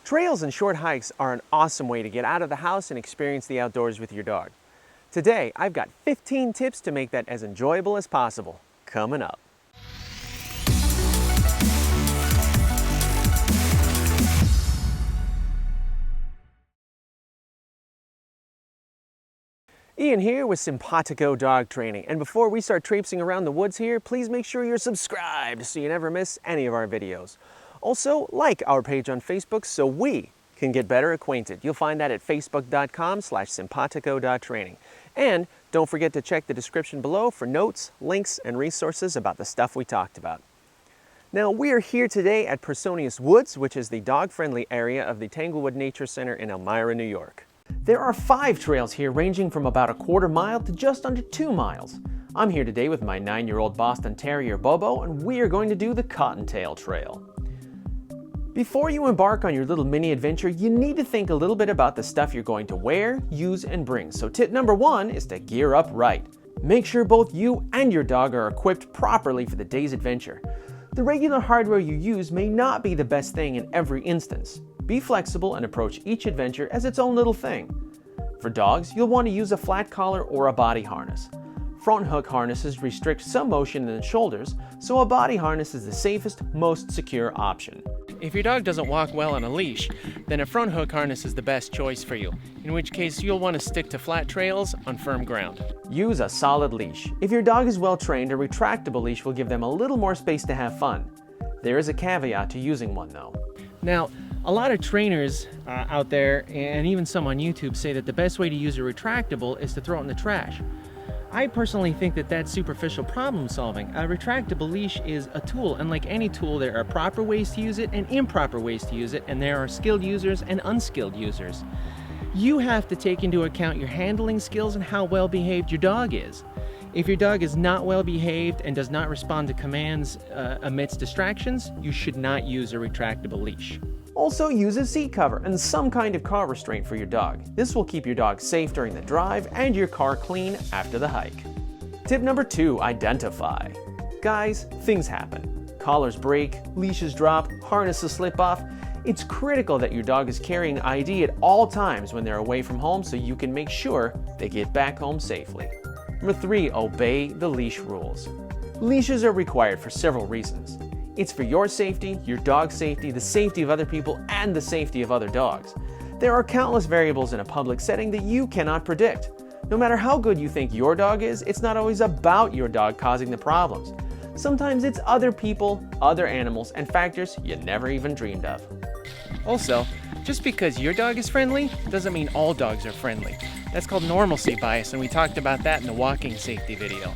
Trails and short hikes are an awesome way to get out of the house and experience the outdoors with your dog. Today, I've got 15 tips to make that as enjoyable as possible, coming up. Ian here with Simpawtico Dog Training, and before we start traipsing around the woods here, please make sure you're subscribed so you never miss any of our videos. Also, like our page on Facebook so we can get better acquainted. You'll find that at facebook.com/simpawtico.training. And don't forget to check the description below for notes, links, and resources about the stuff we talked about. Now, we are here today at Personius Woods, which is the dog-friendly area of the Tanglewood Nature Center in Elmira, New York. There are 5 trails here ranging from about a quarter mile to just under 2 miles. I'm here today with my 9-year-old Boston Terrier Bobo, and we are going to do the Cottontail Trail. Before you embark on your little mini adventure, you need to think a little bit about the stuff you're going to wear, use, and bring. So tip number 1 is to gear up right. Make sure both you and your dog are equipped properly for the day's adventure. The regular hardware you use may not be the best thing in every instance. Be flexible and approach each adventure as its own little thing. For dogs, you'll want to use a flat collar or a body harness. Front hook harnesses restrict some motion in the shoulders, so a body harness is the safest, most secure option. If your dog doesn't walk well on a leash, then a front hook harness is the best choice for you, in which case you'll want to stick to flat trails on firm ground. Use a solid leash. If your dog is well trained, a retractable leash will give them a little more space to have fun. There is a caveat to using one though. Now, a lot of trainers out there, and even some on YouTube, say that the best way to use a retractable is to throw it in the trash. I personally think that that's superficial problem solving. A retractable leash is a tool, and like any tool, there are proper ways to use it and improper ways to use it, and there are skilled users and unskilled users. You have to take into account your handling skills and how well behaved your dog is. If your dog is not well behaved and does not respond to commands amidst distractions, you should not use a retractable leash. Also, use a seat cover and some kind of car restraint for your dog. This will keep your dog safe during the drive and your car clean after the hike. Tip number 2, identify. Guys, things happen. Collars break, leashes drop, harnesses slip off. It's critical that your dog is carrying ID at all times when they're away from home so you can make sure they get back home safely. Number 3, obey the leash rules. Leashes are required for several reasons. It's for your safety, your dog's safety, the safety of other people, and the safety of other dogs. There are countless variables in a public setting that you cannot predict. No matter how good you think your dog is, it's not always about your dog causing the problems. Sometimes it's other people, other animals, and factors you never even dreamed of. Also, just because your dog is friendly doesn't mean all dogs are friendly. That's called normalcy bias, and we talked about that in the walking safety video.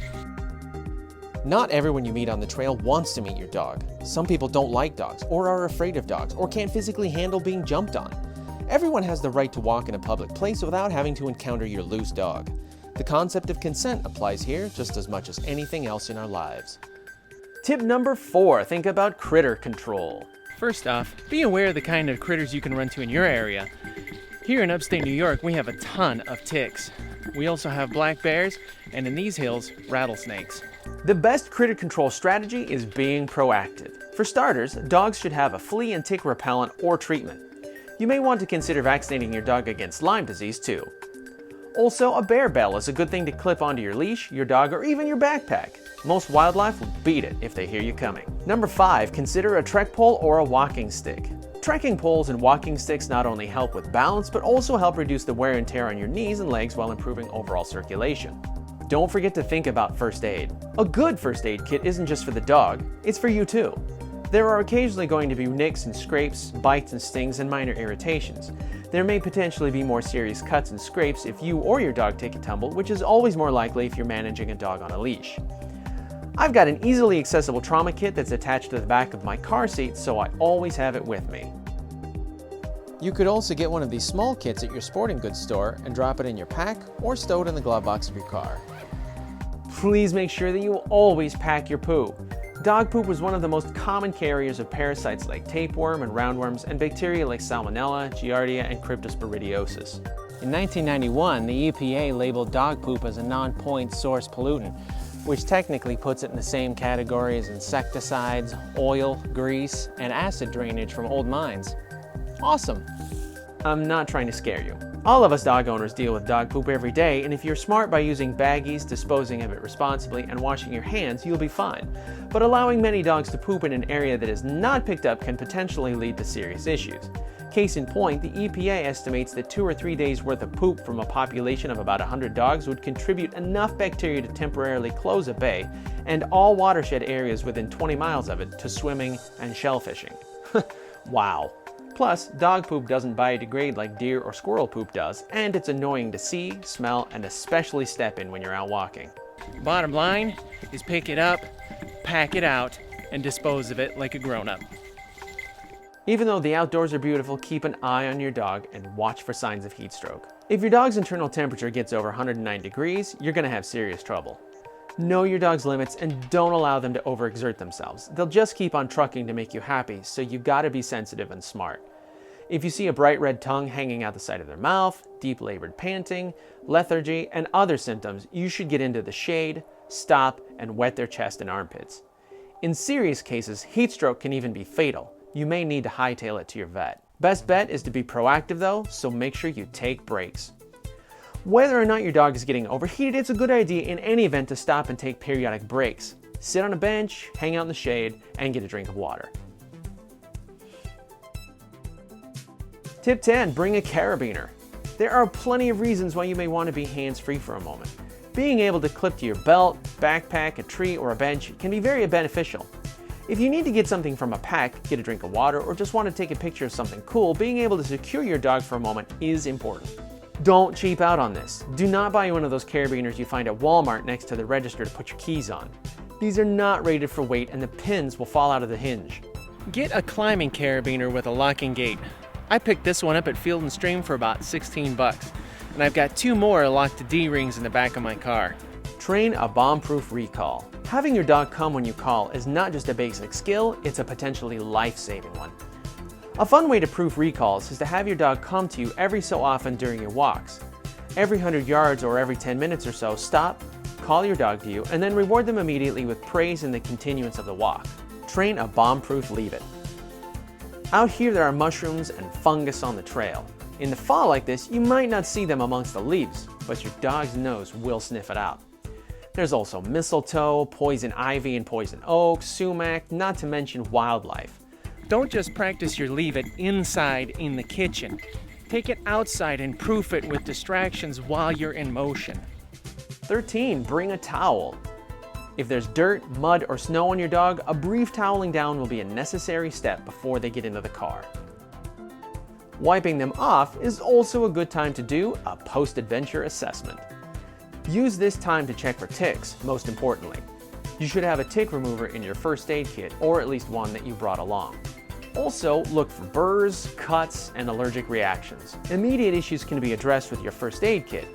Not everyone you meet on the trail wants to meet your dog. Some people don't like dogs, or are afraid of dogs, or can't physically handle being jumped on. Everyone has the right to walk in a public place without having to encounter your loose dog. The concept of consent applies here just as much as anything else in our lives. Tip number 4, think about critter control. First off, be aware of the kind of critters you can run to in your area. Here in upstate New York, we have a ton of ticks. We also have black bears, and in these hills, rattlesnakes. The best critter control strategy is being proactive. For starters, dogs should have a flea and tick repellent or treatment. You may want to consider vaccinating your dog against Lyme disease too. Also, a bear bell is a good thing to clip onto your leash, your dog, or even your backpack. Most wildlife will beat it if they hear you coming. Number 5, consider a trek pole or a walking stick. Trekking poles and walking sticks not only help with balance, but also help reduce the wear and tear on your knees and legs while improving overall circulation. Don't forget to think about first aid. A good first aid kit isn't just for the dog, it's for you too. There are occasionally going to be nicks and scrapes, bites and stings, and minor irritations. There may potentially be more serious cuts and scrapes if you or your dog take a tumble, which is always more likely if you're managing a dog on a leash. I've got an easily accessible trauma kit that's attached to the back of my car seat, so I always have it with me. You could also get one of these small kits at your sporting goods store and drop it in your pack or stow it in the glove box of your car. Please make sure that you always pack your poo. Dog poop was one of the most common carriers of parasites like tapeworm and roundworms and bacteria like Salmonella, Giardia, and Cryptosporidiosis. In 1991, the EPA labeled dog poop as a non-point source pollutant, which technically puts it in the same category as insecticides, oil, grease, and acid drainage from old mines. Awesome. I'm not trying to scare you. All of us dog owners deal with dog poop every day, and if you're smart by using baggies, disposing of it responsibly, and washing your hands, you'll be fine. But allowing many dogs to poop in an area that is not picked up can potentially lead to serious issues. Case in point, the EPA estimates that 2 or 3 days worth of poop from a population of about 100 dogs would contribute enough bacteria to temporarily close a bay and all watershed areas within 20 miles of it to swimming and shellfishing. Wow. Plus, dog poop doesn't biodegrade like deer or squirrel poop does, and it's annoying to see, smell, and especially step in when you're out walking. Bottom line is pick it up, pack it out, and dispose of it like a grown-up. Even though the outdoors are beautiful, keep an eye on your dog and watch for signs of heat stroke. If your dog's internal temperature gets over 109 degrees, you're gonna have serious trouble. Know your dog's limits and don't allow them to overexert themselves. They'll just keep on trucking to make you happy, so you've gotta be sensitive and smart. If you see a bright red tongue hanging out the side of their mouth, deep labored panting, lethargy, and other symptoms, you should get into the shade, stop, and wet their chest and armpits. In serious cases, heat stroke can even be fatal. You may need to hightail it to your vet. Best bet is to be proactive though, so make sure you take breaks. Whether or not your dog is getting overheated, it's a good idea in any event to stop and take periodic breaks. Sit on a bench, hang out in the shade, and get a drink of water. Tip 10, bring a carabiner. There are plenty of reasons why you may want to be hands-free for a moment. Being able to clip to your belt, backpack, a tree, or a bench can be very beneficial. If you need to get something from a pack, get a drink of water, or just want to take a picture of something cool, being able to secure your dog for a moment is important. Don't cheap out on this. Do not buy one of those carabiners you find at Walmart next to the register to put your keys on. These are not rated for weight and the pins will fall out of the hinge. Get a climbing carabiner with a locking gate. I picked this one up at Field & Stream for about 16 bucks, and I've got 2 more locked to D-rings in the back of my car. Train a bomb-proof recall. Having your dog come when you call is not just a basic skill, it's a potentially life-saving one. A fun way to proof recalls is to have your dog come to you every so often during your walks. Every 100 yards or every 10 minutes or so, stop, call your dog to you, and then reward them immediately with praise in the continuance of the walk. Train a bomb-proof leave it. Out here there are mushrooms and fungus on the trail. In the fall like this, you might not see them amongst the leaves, but your dog's nose will sniff it out. There's also mistletoe, poison ivy and poison oak, sumac, not to mention wildlife. Don't just practice your leave it inside in the kitchen. Take it outside and proof it with distractions while you're in motion. 13, bring a towel. If there's dirt, mud, or snow on your dog, a brief toweling down will be a necessary step before they get into the car. Wiping them off is also a good time to do a post-adventure assessment. Use this time to check for ticks, most importantly. You should have a tick remover in your first aid kit, or at least one that you brought along. Also, look for burrs, cuts, and allergic reactions. Immediate issues can be addressed with your first aid kit.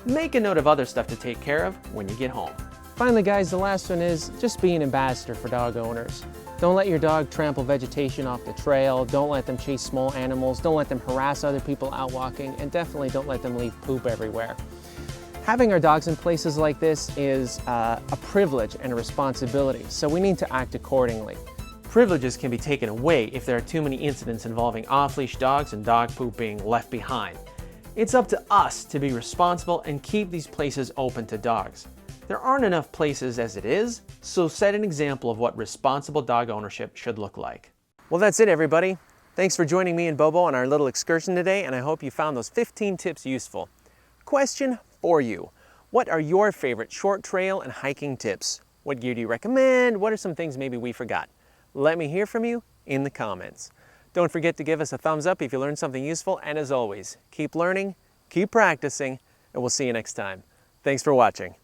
Make a note of other stuff to take care of when you get home. Finally guys, the last one is just be an ambassador for dog owners. Don't let your dog trample vegetation off the trail, don't let them chase small animals, don't let them harass other people out walking, and definitely don't let them leave poop everywhere. Having our dogs in places like this is a privilege and a responsibility, so we need to act accordingly. Privileges can be taken away if there are too many incidents involving off-leash dogs and dog poop being left behind. It's up to us to be responsible and keep these places open to dogs. There aren't enough places as it is, so set an example of what responsible dog ownership should look like. Well, that's it, everybody. Thanks for joining me and Bobo on our little excursion today, and I hope you found those 15 tips useful. Question for you. What are your favorite short trail and hiking tips? What gear do you recommend? What are some things maybe we forgot? Let me hear from you in the comments. Don't forget to give us a thumbs up if you learned something useful, and as always, keep learning, keep practicing, and we'll see you next time. Thanks for watching.